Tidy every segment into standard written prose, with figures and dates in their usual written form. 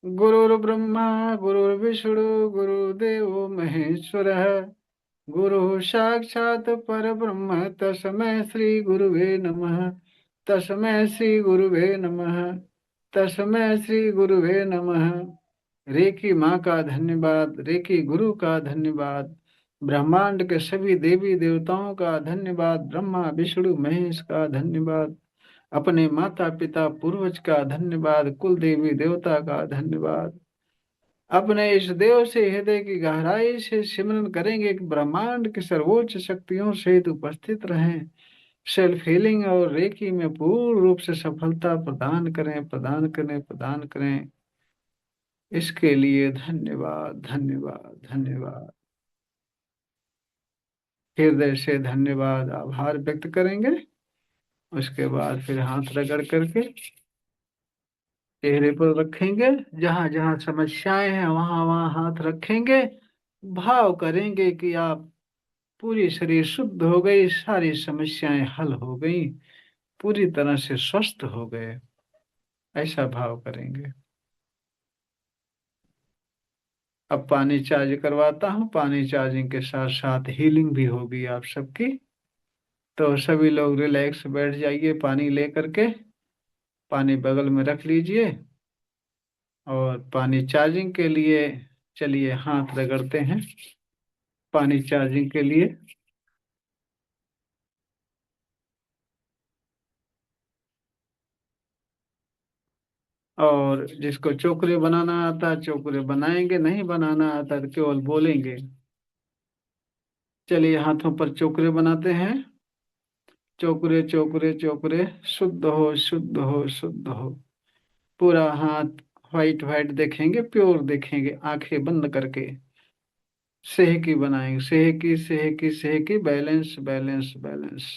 गुरुर्ब्रह्मा गुरुर्विष्णु गुरुदेव महेश्वरः। गुरु साक्षात् परब्रह्म तस्मै श्री गुरुवे नमः। तस्मै श्री गुरुवे नमः। तस्मै श्री गुरुवे नमः। रेकी माँ का धन्यवाद, रेकी गुरु का धन्यवाद, ब्रह्मांड के सभी देवी देवताओं का धन्यवाद, ब्रह्मा विष्णु महेश का धन्यवाद, अपने माता पिता पूर्वज का धन्यवाद, कुल देवी देवता का धन्यवाद। अपने इस देव से हृदय की गहराई से सिमरन करेंगे कि ब्रह्मांड की सर्वोच्च शक्तियों सहित उपस्थित रहें, सेल्फ हीलिंग और रेकी में पूर्ण रूप से सफलता प्रदान करें, प्रदान करें, प्रदान करें। इसके लिए धन्यवाद, धन्यवाद, धन्यवाद। हृदय से धन्यवाद, आभार व्यक्त करेंगे। उसके बाद फिर हाथ रगड़ करके चेहरे पर रखेंगे, जहां जहां समस्याएं हैं वहां वहां हाथ रखेंगे। भाव करेंगे कि आप पूरी शरीर शुद्ध हो गई, सारी समस्याएं हल हो गई, पूरी तरह से स्वस्थ हो गए, ऐसा भाव करेंगे। अब पानी चार्ज करवाता हूँ, पानी चार्जिंग के साथ साथ हीलिंग भी होगी आप सबकी। तो सभी लोग रिलैक्स बैठ जाइए, पानी ले करके पानी बगल में रख लीजिए और पानी चार्जिंग के लिए चलिए हाथ रगड़ते हैं पानी चार्जिंग के लिए। और जिसको चोकरे बनाना आता है चोकरे बनाएंगे, नहीं बनाना आता तो केवल बोलेंगे। चलिए हाथों पर चोकरे बनाते हैं। चोकरे चोकरे चोकरे, शुद्ध हो शुद्ध हो शुद्ध हो। पूरा हाथ व्हाइट व्हाइट देखेंगे, प्योर देखेंगे, आंखें बंद करके सेहकी बनाएंगे, सेहकी सेहकी सेहकी, बैलेंस बैलेंस बैलेंस।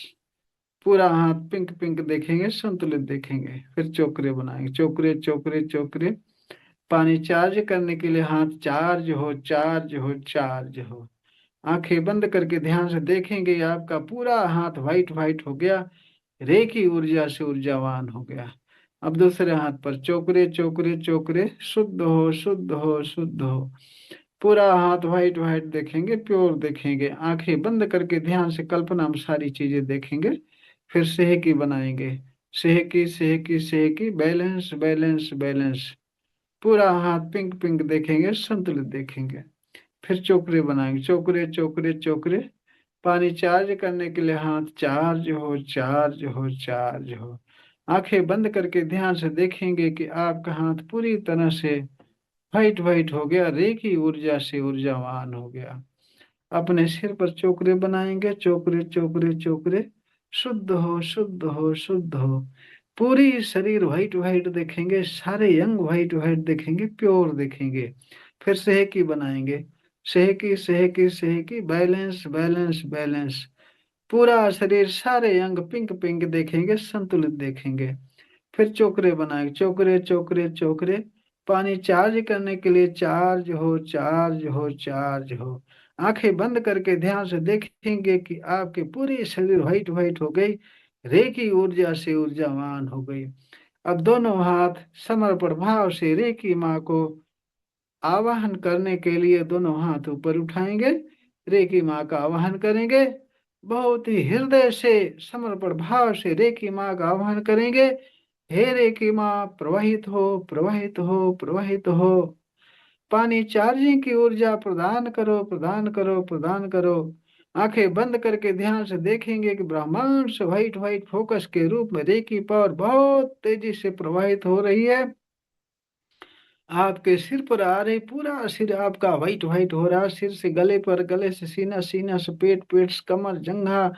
पूरा हाथ पिंक पिंक देखेंगे, संतुलित देखेंगे, फिर चोकरे बनाएंगे, चोकरे चोकरे चोकरे। पानी चार्ज करने के लिए हाथ चार्ज हो चार्ज हो चार्ज हो। आंखें बंद करके ध्यान से देखेंगे, आपका पूरा हाथ व्हाइट व्हाइट हो गया, रेखी ऊर्जा से ऊर्जावान हो गया। अब दूसरे हाथ पर चोकरे चोकरे चोकरे, शुद्ध हो शुद्ध हो शुद्ध हो। पूरा हाथ व्हाइट व्हाइट देखेंगे, प्योर देखेंगे, आंखें बंद करके ध्यान से कल्पना में सारी चीजें देखेंगे। फिर सेहकी बनाएंगे, सेहकी सेहकी सेहकी, बैलेंस बैलेंस बैलेंस। पूरा हाथ पिंक पिंक देखेंगे, संतुलित देखेंगे। फिर चोकरे बनाएंगे, चोकरे चोकरे चोकरे। पानी चार्ज करने के लिए हाथ चार्ज हो चार्ज हो चार्ज हो। आंखें बंद करके ध्यान से देखेंगे कि आपका हाथ पूरी तरह से व्हाइट व्हाइट हो गया, रेखी ऊर्जा से ऊर्जावान हो गया। अपने सिर पर चोकरे बनाएंगे, चोकरे चोकरे चोकरे, शुद्ध हो शुद्ध हो शुद्ध हो। पूरी शरीर व्हाइट व्हाइट देखेंगे, सारे अंग व्हाइट व्हाइट देखेंगे, प्योर देखेंगे। फिर सेहकी बनाएंगे, सेहकी सेहकी सेहकी, बैलेंस बैलेंस बैलेंस। पूरा शरीर सारे अंग पिंक पिंक देखेंगे, संतुलित देखेंगे। फिर चोकरे बनाएंगे, चोकरे चोकरे चोकरे। पानी चार्ज करने के लिए चार्ज हो चार्ज हो चार्ज हो। आंखें बंद करके ध्यान से देखेंगे कि आपके पूरी शरीर व्हाइट व्हाइट हो गई, रेकी ऊर्जा से ऊर्जावान हो गई। अब दोनों हाथ समर्पण भाव से रेकी माँ को आवाहन करने के लिए दोनों हाथ ऊपर उठाएंगे, रेकी माँ का आवाहन करेंगे। बहुत ही हृदय से समर्पण भाव से रेकी माँ का आवाहन करेंगे। हे रेकी माँ, प्रवाहित हो प्रवाहित हो प्रवाहित हो। पानी चार्जिंग की ऊर्जा प्रदान करो प्रदान करो प्रदान करो। आंखें बंद करके ध्यान से देखेंगे कि ब्रह्मांड से व्हाइट व्हाइट फोकस के रूप में रेकी पावर बहुत तेजी से प्रवाहित हो रही है। आपके सिर पर आ रही, पूरा सिर आपका व्हाइट व्हाइट हो रहा है, सिर से गले पर, गले से सीना, सीना से पेट, पेट से कमर, जंघा,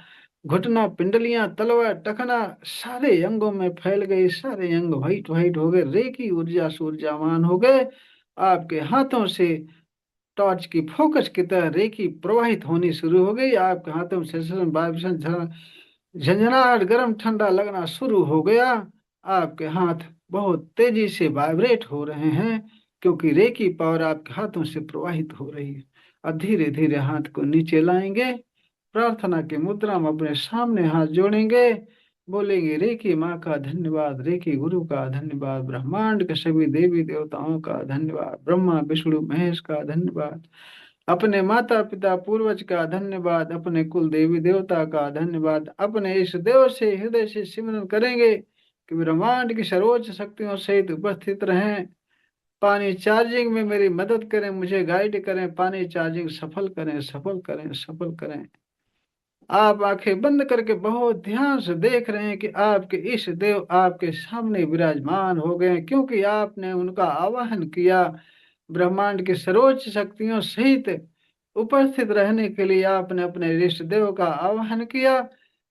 घुटना, पिंडलियां, तलवा, टखना, सारे अंगों में फैल गई, सारे अंग व्हाइट व्हाइट हो गए, रेकी ऊर्जा से ऊर्जावान हो गए। आपके हाथों से टॉर्च की फोकस की तरह रेकी प्रवाहित होनी शुरू हो गई। आपके हाथों में सेंसेशन वाइब्रेशन झंझनाहट गर्म ठंडा लगना शुरू हो गया। आपके हाथ बहुत तेजी से वाइब्रेट हो रहे हैं, क्योंकि रेकी पावर आपके हाथों से प्रवाहित हो रही है। अब धीरे धीरे हाथ को नीचे लाएंगे, प्रार्थना की मुद्रा में अपने सामने हाथ जोड़ेंगे। बोलेंगे रे की माँ का धन्यवाद, रे की गुरु का धन्यवाद, ब्रह्मांड के सभी देवी देवताओं का धन्यवाद, ब्रह्मा विष्णु महेश का धन्यवाद, अपने माता पिता पूर्वज का धन्यवाद, अपने कुल देवी देवता का धन्यवाद। अपने इस देव से हृदय से सिमरन करेंगे कि ब्रह्मांड की सर्वोच्च शक्तियों सहित उपस्थित रहें। पानी चार्जिंग में मेरी मदद करें, मुझे गाइड करें, पानी चार्जिंग सफल करें, सफल करें, सफल करें। आप आंखें बंद करके बहुत ध्यान से देख रहे हैं कि आपके इष्ट देव आपके सामने विराजमान हो गए हैं, क्योंकि आपने उनका आवाहन किया। ब्रह्मांड की सर्वोच्च शक्तियों सहित उपस्थित रहने के लिए आपने अपने इष्ट देव का आवाहन किया।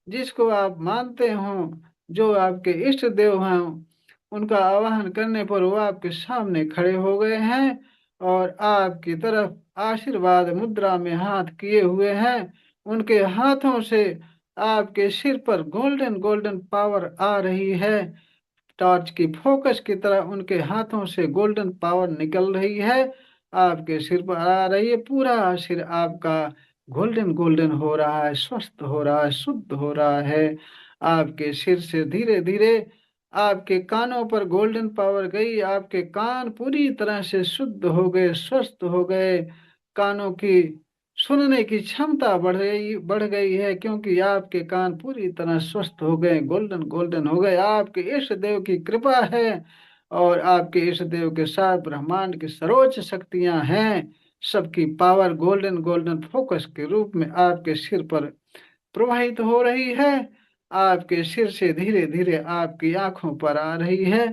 जिसको आप मानते हो, जो आपके इष्ट देव हैं, उनका आवाहन करने पर वो आपके सामने खड़े हो गए हैं और आपकी तरफ आशीर्वाद मुद्रा में हाथ किए हुए हैं। उनके हाथों से आपके सिर पर गोल्डन गोल्डन पावर आ रही है। टॉर्च की फोकस की तरह उनके हाथों से गोल्डन पावर निकल रही है, आपके सिर पर आ रही है। पूरा सिर आपका गोल्डन गोल्डन हो रहा है, स्वस्थ हो रहा है, शुद्ध हो रहा है। आपके सिर से धीरे धीरे आपके कानों पर गोल्डन पावर गई, आपके कान पूरी तरह से शुद्ध हो गए, स्वस्थ हो गए। कानों की सुनने की क्षमता बढ़ गई है, क्योंकि आपके कान पूरी तरह स्वस्थ हो गए, गोल्डन गोल्डन हो गए। आपके इष्ट देव की कृपा है और आपके इष्ट देव के साथ ब्रह्मांड की सर्वोच्च शक्तियां हैं। सबकी पावर गोल्डन गोल्डन फोकस के रूप में आपके सिर पर प्रवाहित हो रही है। आपके सिर से धीरे धीरे आपकी आंखों पर आ रही है।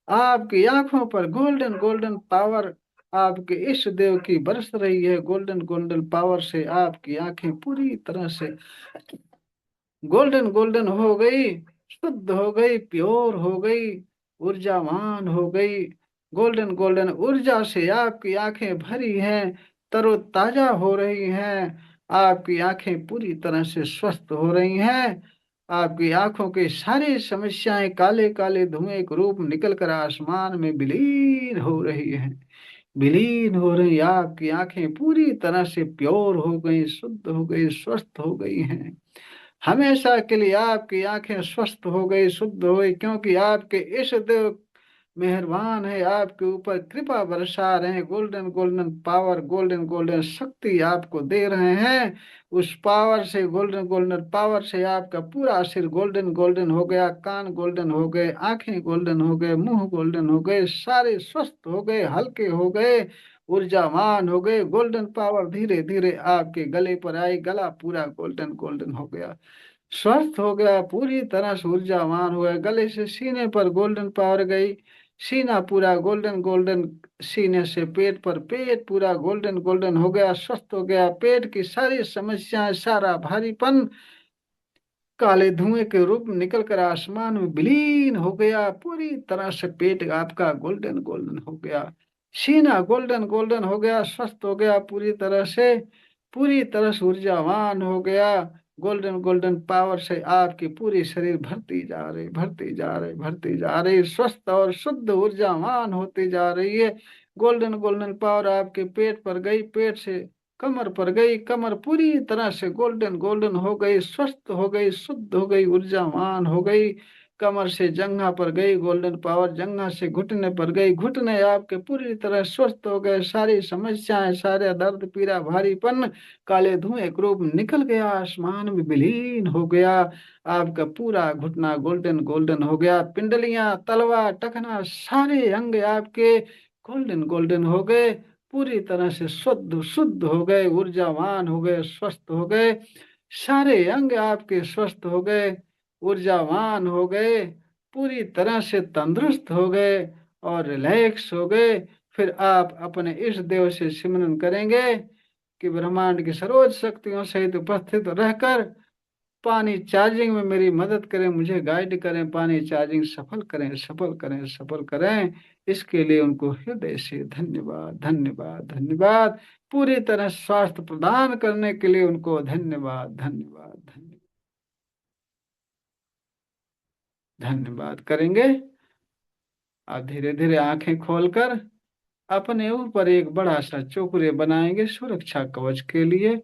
आपकी आंखों पर गोल्डन गोल्डन पावर आपके इष्ट देव की बरस रही है। गोल्डन गोल्डन पावर से आपकी आंखें पूरी तरह से गोल्डन गोल्डन हो गई, शुद्ध हो गई, प्योर हो गई, ऊर्जावान हो गई। गोल्डन गोल्डन ऊर्जा से आपकी आंखें भरी हैं, तरोताजा हो रही हैं। आपकी आंखें पूरी तरह से स्वस्थ हो रही हैं। आपकी आंखों की सारी समस्याएं काले काले धुएं के रूप निकल कर आसमान में विलीन हो रही हैं, विलीन हो रही। आपकी आंखें पूरी तरह से प्योर हो गई, शुद्ध हो गई, स्वस्थ हो गई हैं। हमेशा के लिए आपकी आंखें स्वस्थ हो गई, शुद्ध हो गई, क्योंकि आपके इष्ट देव मेहरबान है, आपके ऊपर कृपा बरसा रहे हैं। Golden golden power, golden golden शक्ति आपको दे रहे हैं। उस पावर से, गोल्डन गोल्डन पावर से आपका पूरा सिर गोल्डन गोल्डन हो गया, कान गोल्डन हो गए, आंखें गोल्डन हो गए, मुंह गोल्डन हो गए, सारे स्वस्थ हो गए, हल्के हो गए, ऊर्जावान हो गए। गोल्डन पावर धीरे धीरे आपके गले पर आई, गला पूरा गोल्डन गोल्डन हो गया, स्वस्थ हो गया, पूरी तरह से ऊर्जावान हो गया। गले से सीने पर गोल्डन पावर गई, सीना पूरा गोल्डन गोल्डन, सीने से पेट पर, पेट पूरा गोल्डन गोल्डन हो गया, स्वस्थ हो गया। पेट की सारी समस्याएं, सारा भारीपन काले धुएं के रूप में निकल कर आसमान में विलीन हो गया। पूरी तरह से पेट आपका गोल्डन गोल्डन हो गया, सीना गोल्डन गोल्डन हो गया, स्वस्थ हो गया पूरी तरह से, पूरी तरह से ऊर्जावान हो गया। गोल्डन गोल्डन पावर से आपकी पूरी शरीर भरती जा रही, भरती जा रही, भरती जा रही, स्वस्थ और शुद्ध ऊर्जावान होती जा रही है। गोल्डन गोल्डन पावर आपके पेट पर गई, पेट से कमर पर गई, कमर पूरी तरह से गोल्डन गोल्डन हो गई, स्वस्थ हो गई, शुद्ध हो गई, ऊर्जावान हो गई। कमर से जंघा पर गई गोल्डन पावर, जंघा से घुटने पर गई, घुटने आपके पूरी तरह स्वस्थ हो गए। सारी समस्याएं, सारे दर्द पीड़ा भारीपन काले धुएं के रूप में निकल गया, आसमान में विलीन हो गया। आपका पूरा घुटना गोल्डन गोल्डन हो गया, पिंडलियां, तलवा, टखना, सारे अंग आपके गोल्डन गोल्डन हो गए, पूरी तरह से शुद्ध शुद्ध हो गए, ऊर्जावान हो गए, स्वस्थ हो गए। सारे अंग आपके स्वस्थ हो गए, ऊर्जावान हो गए, पूरी तरह से तंदुरुस्त हो गए और रिलैक्स हो गए। फिर आप अपने इष्ट देव से सिमरन करेंगे कि ब्रह्मांड की सर्वोच्च शक्तियों सहित उपस्थित रहकर पानी चार्जिंग में मेरी मदद करें, मुझे गाइड करें, पानी चार्जिंग सफल करें, सफल करें, सफल करें। इसके लिए उनको हृदय से धन्यवाद, धन्यवाद, धन्यवाद। पूरी तरह स्वास्थ्य प्रदान करने के लिए उनको धन्यवाद, धन्यवाद, धन्यवाद, धन्यवाद करेंगे। आप धीरे धीरे आंखें खोलकर अपने ऊपर एक बड़ा सा चोकरे बनाएंगे सुरक्षा कवच के लिए।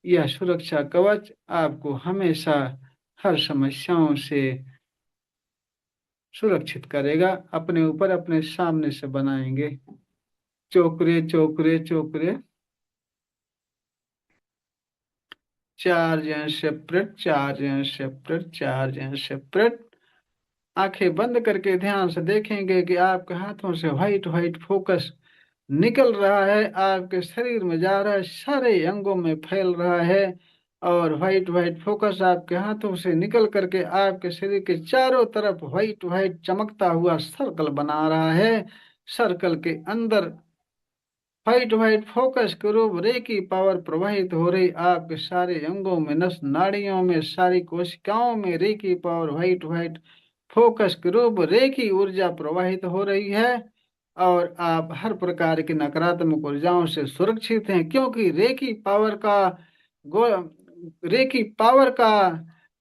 यह सुरक्षा कवच आपको हमेशा हर समस्याओं से सुरक्षित करेगा। अपने ऊपर अपने सामने से बनाएंगे। चोकरे चोकरे चोकरे, charge and separate, charge and separate, charge and separate. आंखें बंद करके ध्यान से देखेंगे कि आपके हाथों से व्हाइट व्हाइट फोकस निकल रहा है, आपके शरीर में जा रहा है, सारे अंगों में फैल रहा है। और व्हाइट व्हाइट फोकस आपके हाथों से निकल करके आपके शरीर के चारों तरफ व्हाइट व्हाइट चमकता हुआ सर्कल बना रहा है। सर्कल के अंदर व्हाइट व्हाइट फोकस के रूप रे की पावर प्रवाहित हो रही, आपके सारे अंगों में, नस नाड़ियों में, सारी कोशिकाओं में रे की पावर व्हाइट व्हाइट फोकस के रूप रे की ऊर्जा प्रवाहित हो रही है। और आप हर प्रकार की नकारात्मक ऊर्जाओं से सुरक्षित हैं, क्योंकि गो रे की पावर का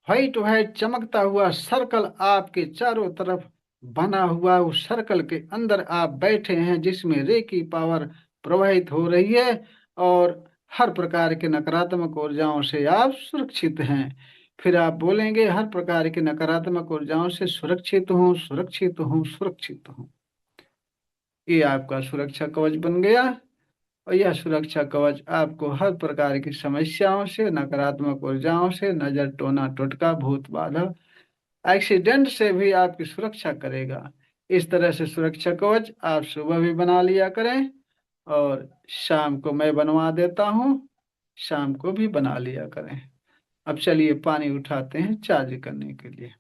व्हाइट व्हाइट चमकता हुआ सर्कल आपके चारों तरफ बना हुआ, उस सर्कल के अंदर आप बैठे हैं जिसमें रे की पावर प्रवाहित हो रही है। और हर प्रकार के नकारात्मक ऊर्जाओं से आप सुरक्षित हैं। फिर आप बोलेंगे, हर प्रकार की नकारात्मक ऊर्जाओं से सुरक्षित हूँ, सुरक्षित हूँ, सुरक्षित हूँ। ये आपका सुरक्षा कवच बन गया। और यह सुरक्षा कवच आपको हर प्रकार की समस्याओं से, नकारात्मक ऊर्जाओं से, नजर, टोना टोटका, भूत बाधा, एक्सीडेंट से भी आपकी सुरक्षा करेगा। इस तरह से सुरक्षा कवच आप सुबह भी बना लिया करें, और शाम को मैं बनवा देता हूँ, शाम को भी बना लिया करें। अब चलिए पानी उठाते हैं चार्ज करने के लिए।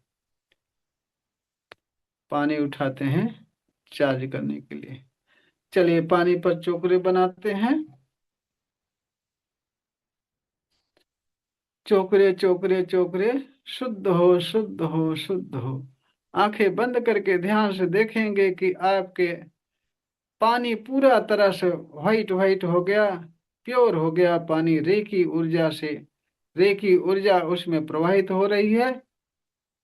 पानी उठाते हैं चार्ज करने के लिए। चलिए पानी पर चोकरे बनाते हैं। चोकरे चोकरे चोकरे, शुद्ध हो, शुद्ध हो, शुद्ध हो। आंखें बंद करके ध्यान से देखेंगे कि आपके पानी पूरा तरह से व्हाइट व्हाइट हो गया, प्योर हो गया पानी रे की ऊर्जा से। रे की ऊर्जा उसमें प्रवाहित हो रही है,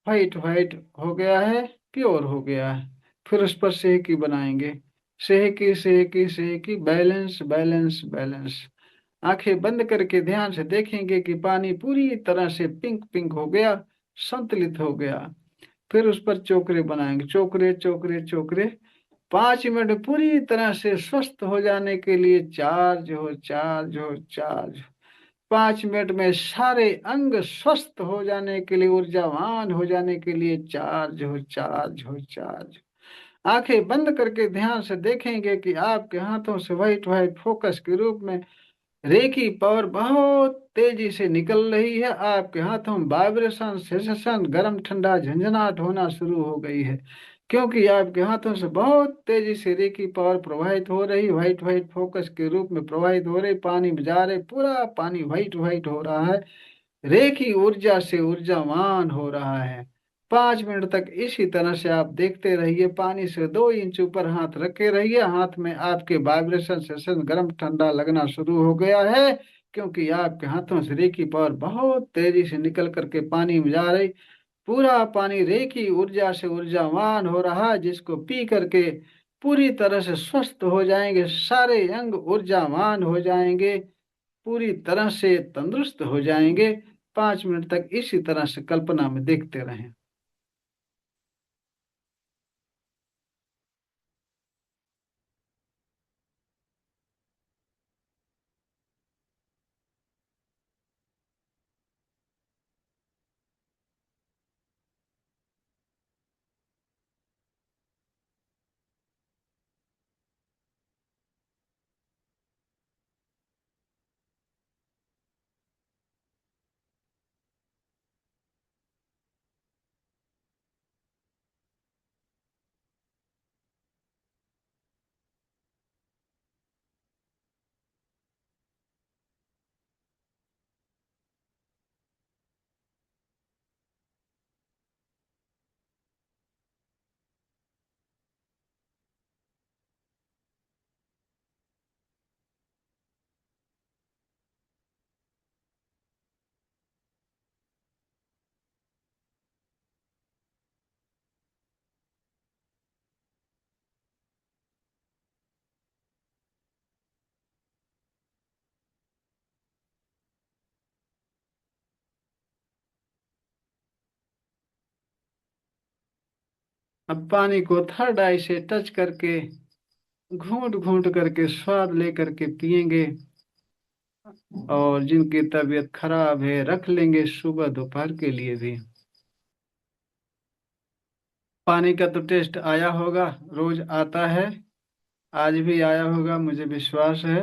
व्हाइट व्हाइट हो गया है, प्योर हो गया है। फिर उस पर सेहकी बनाएंगे। सेहकी सेहकी सेहकी, बैलेंस बैलेंस बैलेंस। आंखें बंद करके ध्यान से देखेंगे कि पानी पूरी तरह से पिंक पिंक हो गया, संतुलित हो गया। फिर उस पर चोकरे बनाएंगे। चोकरे चोकरे चोकरे, 5 मिनट पूरी तरह से स्वस्थ हो जाने के लिए चार्ज हो, चार्ज हो, चार्ज। 5 मिनट में सारे अंग स्वस्थ हो जाने के लिए, ऊर्जावान हो जाने के लिए चार्ज हो, चार्ज हो, चार्ज। आंखें बंद करके ध्यान से देखेंगे कि आपके हाथों से व्हाइट व्हाइट फोकस के रूप में रे की पावर बहुत तेजी से निकल रही है। आपके हाथों में वाइब्रेशन, सेंसेशन, गर्म ठंडा झंझनाहट होना शुरू हो गई है, क्योंकि आपके हाथों से बहुत तेजी से रे की पावर प्रवाहित हो रही, व्हाइट व्हाइट फोकस के रूप में प्रवाहित हो रही, पानी में जा रहे, पूरा पानी व्हाइट व्हाइट हो रहा है, रे की ऊर्जा से ऊर्जावान हो रहा है। 5 मिनट तक इसी तरह से आप देखते रहिए। पानी से 2 इंच ऊपर हाथ रखे रहिए। हाथ में आपके वाइब्रेशन सेशन गर्म ठंडा लगना शुरू हो गया है, क्योंकि आपके हाथों से रे की पावर बहुत तेजी से निकल करके पानी में जा रही। पूरा पानी रे की ऊर्जा से ऊर्जावान हो रहा है, जिसको पी करके पूरी तरह से स्वस्थ हो जाएंगे, सारे अंग ऊर्जावान हो जाएंगे, पूरी तरह से तंदुरुस्त हो जाएंगे। 5 मिनट तक इसी तरह से कल्पना में देखते रहें। अब पानी को थर्ड आई से टच करके घूंट घूंट करके स्वाद लेकर के पिएंगे, और जिनकी तबीयत खराब है रख लेंगे सुबह दोपहर के लिए भी। पानी का तो टेस्ट आया होगा, रोज आता है, आज भी आया होगा मुझे विश्वास है।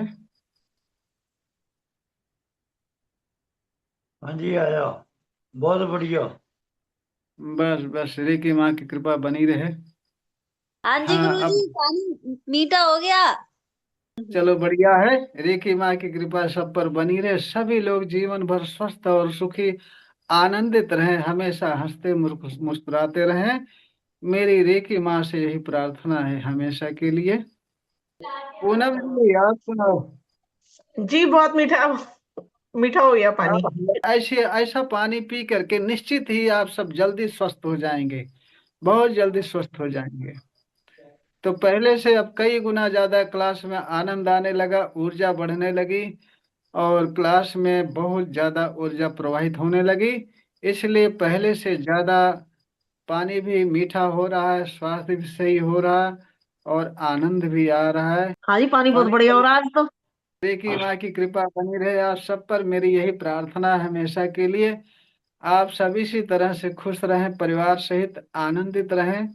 हाँ जी, आया। बहुत बढ़िया। बस बस रे की माँ की कृपा बनी रहे। हाँ जी हाँ गुरुजी, अब पानी मीठा हो गया। चलो बढ़िया है, रे की माँ की कृपा सब पर बनी रहे, सभी लोग जीवन भर स्वस्थ और सुखी आनंदित रहें, हमेशा हंसते मुस्कुराते रहें। मेरी रे की माँ से यही प्रार्थना है हमेशा के लिए। पूनम जी आप सुनाओ। जी बहुत मीठा, मीठा हो गया पानी। आप ऐसे ऐसा पानी पी करके निश्चित ही आप सब जल्दी स्वस्थ हो जाएंगे, बहुत जल्दी स्वस्थ हो जाएंगे। तो पहले से अब कई गुना ज्यादा क्लास में आनंद आने लगा, ऊर्जा बढ़ने लगी, और क्लास में बहुत ज्यादा ऊर्जा प्रवाहित होने लगी। इसलिए पहले से ज्यादा पानी भी मीठा हो रहा है, स्वास्थ्य भी सही हो रहा है, और आनंद भी आ रहा है। हाँ जी, पानी बहुत पानी बढ़िया हो रहा है आज तो। देखिए माँ की कृपा बनी रहे आप सब पर, मेरी यही प्रार्थना है हमेशा के लिए। आप सभी इसी तरह से खुश रहें, परिवार सहित आनंदित रहें,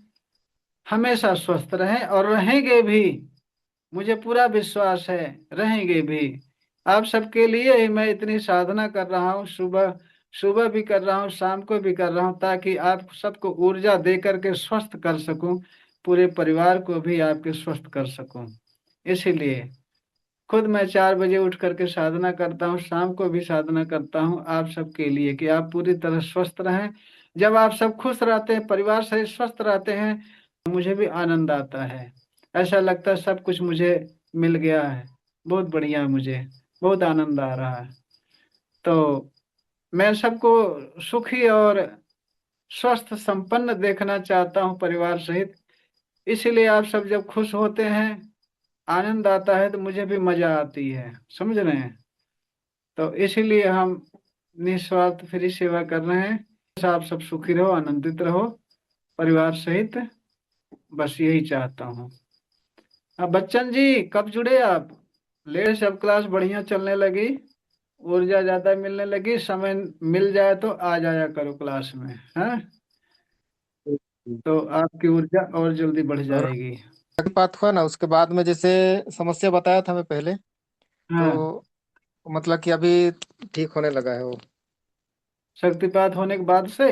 हमेशा स्वस्थ रहें, और रहेंगे भी, मुझे पूरा विश्वास है, रहेंगे भी। आप सबके लिए ही मैं इतनी साधना कर रहा हूँ, सुबह सुबह भी कर रहा हूँ, शाम को भी कर रहा हूँ, ताकि आप सबको ऊर्जा दे करके स्वस्थ कर सकूं, पूरे परिवार को भी आपके स्वस्थ कर सकूं। इसीलिए खुद मैं 4 बजे उठ करके साधना करता हूँ, शाम को भी साधना करता हूँ आप सबके लिए, कि आप पूरी तरह स्वस्थ रहें। जब आप सब खुश रहते हैं, परिवार सहित स्वस्थ रहते हैं, मुझे भी आनंद आता है, ऐसा लगता है सब कुछ मुझे मिल गया है, बहुत बढ़िया, मुझे बहुत आनंद आ रहा है। तो मैं सबको सुखी और स्वस्थ संपन्न देखना चाहता हूँ परिवार सहित। इसीलिए आप सब जब खुश होते हैं, आनंद आता है, तो मुझे भी मजा आती है, समझ रहे हैं। तो इसीलिए हम निस्वार्थ फ्री सेवा कर रहे हैं। बस आप सब सुखी रहो, आनंदित रहो परिवार सहित, बस यही चाहता हूँ। अब बच्चन जी कब जुड़े आप? लेट सब क्लास बढ़िया चलने लगी, ऊर्जा ज्यादा मिलने लगी, समय मिल जाए तो आ जाया करो क्लास में, हाँ? तो आपकी ऊर्जा और जल्दी बढ़ और जाएगी। बात हुआ ना उसके बाद में, जैसे समस्या बताया था मैं पहले, हाँ, तो मतलब कि अभी ठीक होने लगा है वो। शक्तिपात होने के बाद से।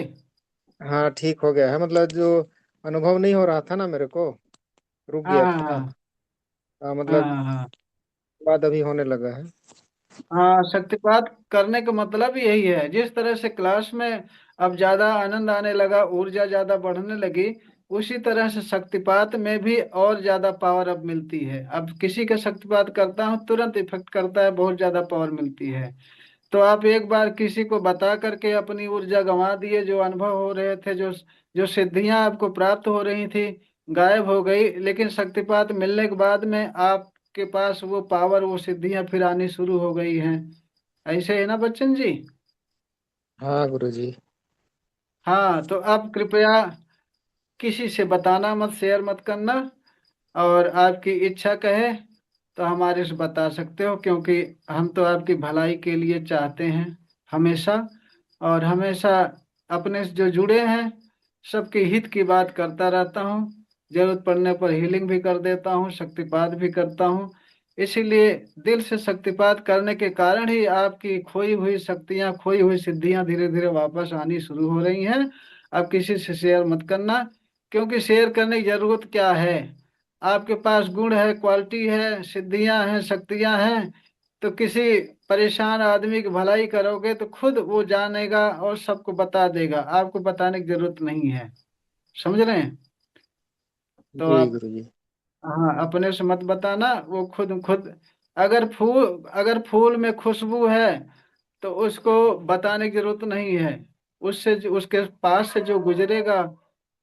हाँ ठीक हो गया है, मतलब जो अनुभव नहीं हो रहा था ना मेरे को, रुक हाँ गया हाँ था। हाँ हाँ हाँ मतलब हाँ हाँ बाद अभी होने लगा है। हाँ, शक्तिपात करने का मतलब यही है, जिस तरह से क्लास में अब ज्यादा आनंद आने लगा, ऊर्जा ज्यादा बढ़ने लगी, उसी तरह से शक्तिपात में भी और ज्यादा पावर अब मिलती है। अब किसी का शक्तिपात करता हूँ तुरंत इफेक्ट करता है, बहुत ज्यादा पावर मिलती है। तो आप एक बार किसी को बता करके अपनी ऊर्जा गंवा दिए, जो अनुभव हो रहे थे, जो जो सिद्धियां आपको प्राप्त हो रही थी, गायब हो गई, लेकिन शक्तिपात मिलने के बाद में आपके पास वो पावर, वो सिद्धियां फिर आनी शुरू हो गई हैं। ऐसे है ना बच्चन जी? हाँ गुरुजी। हाँ, तो आप कृपया किसी से बताना मत, शेयर मत करना, और आपकी इच्छा कहे तो हमारे से बता सकते हो, क्योंकि हम तो आपकी भलाई के लिए चाहते हैं हमेशा, और हमेशा अपने से जो जुड़े हैं सबके हित की बात करता रहता हूँ। जरूरत पड़ने पर हीलिंग भी कर देता हूँ, शक्तिपात भी करता हूँ। इसीलिए दिल से शक्तिपात करने के कारण ही आपकी खोई हुई शक्तियाँ, खोई हुई सिद्धियाँ धीरे धीरे वापस आनी शुरू हो रही हैं। अब किसी से शेयर मत करना, क्योंकि शेयर करने की जरूरत क्या है? आपके पास गुण है, क्वालिटी है, सिद्धियां हैं, शक्तियां हैं, तो किसी परेशान आदमी की भलाई करोगे तो खुद वो जानेगा और सबको बता देगा, आपको बताने की जरूरत नहीं है, समझ रहे हैं? तो जी आप, गुरुजी। हाँ, अपने से मत बताना, वो खुद खुद, अगर फूल में खुशबू है तो उसको बताने की जरूरत नहीं है, उसके पास से जो गुजरेगा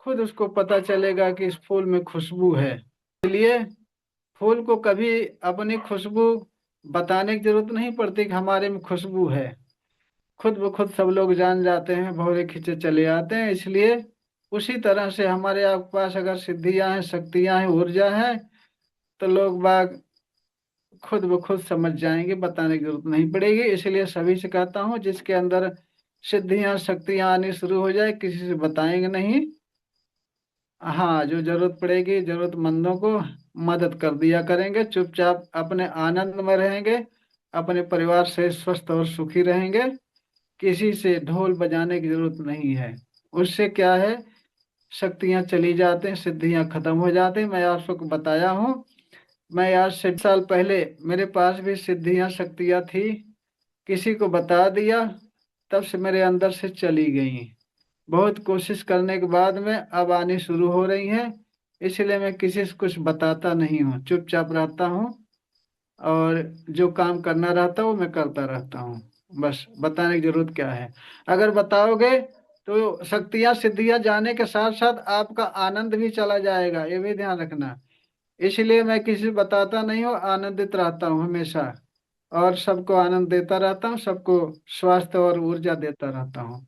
खुद उसको पता चलेगा कि इस फूल में खुशबू है। इसलिए फूल को कभी अपनी खुशबू बताने की जरूरत नहीं पड़ती कि हमारे में खुशबू है, खुद ब खुद सब लोग जान जाते हैं, भौरे खींचे चले आते हैं। इसलिए उसी तरह से हमारे आप पास अगर सिद्धियां हैं, शक्तियां हैं, ऊर्जा है, तो लोग बाग खुद ब खुद समझ जाएंगे, बताने की जरूरत नहीं पड़ेगी। इसलिए सभी से कहता हूँ, जिसके अंदर सिद्धियां शक्तियां आनी शुरू हो जाए, किसी से बताएंगे नहीं। हाँ, जो जरूरत पड़ेगी जरूरतमंदों को मदद कर दिया करेंगे, चुपचाप अपने आनंद में रहेंगे, अपने परिवार से स्वस्थ और सुखी रहेंगे। किसी से ढोल बजाने की जरूरत नहीं है। उससे क्या है, शक्तियां चली जाते हैं, सिद्धियां खत्म हो जाती हैं। मैं आप सबको बताया हूँ, मैं आज से साल पहले मेरे पास भी सिद्धियां शक्तियां थी, किसी को बता दिया, तब से मेरे अंदर से चली गई। बहुत कोशिश करने के बाद में अब आनी शुरू हो रही हैं। इसलिए मैं किसी से कुछ बताता नहीं हूँ, चुपचाप रहता हूँ, और जो काम करना रहता है वो मैं करता रहता हूँ। बस बताने की जरूरत क्या है। अगर बताओगे तो शक्तियां सिद्धियां जाने के साथ साथ आपका आनंद भी चला जाएगा, ये भी ध्यान रखना। इसलिए मैं किसी से बताता नहीं हूँ, आनंदित रहता हूँ हमेशा, और सबको आनंद देता रहता हूँ, सबको स्वास्थ्य और ऊर्जा देता रहता हूँ।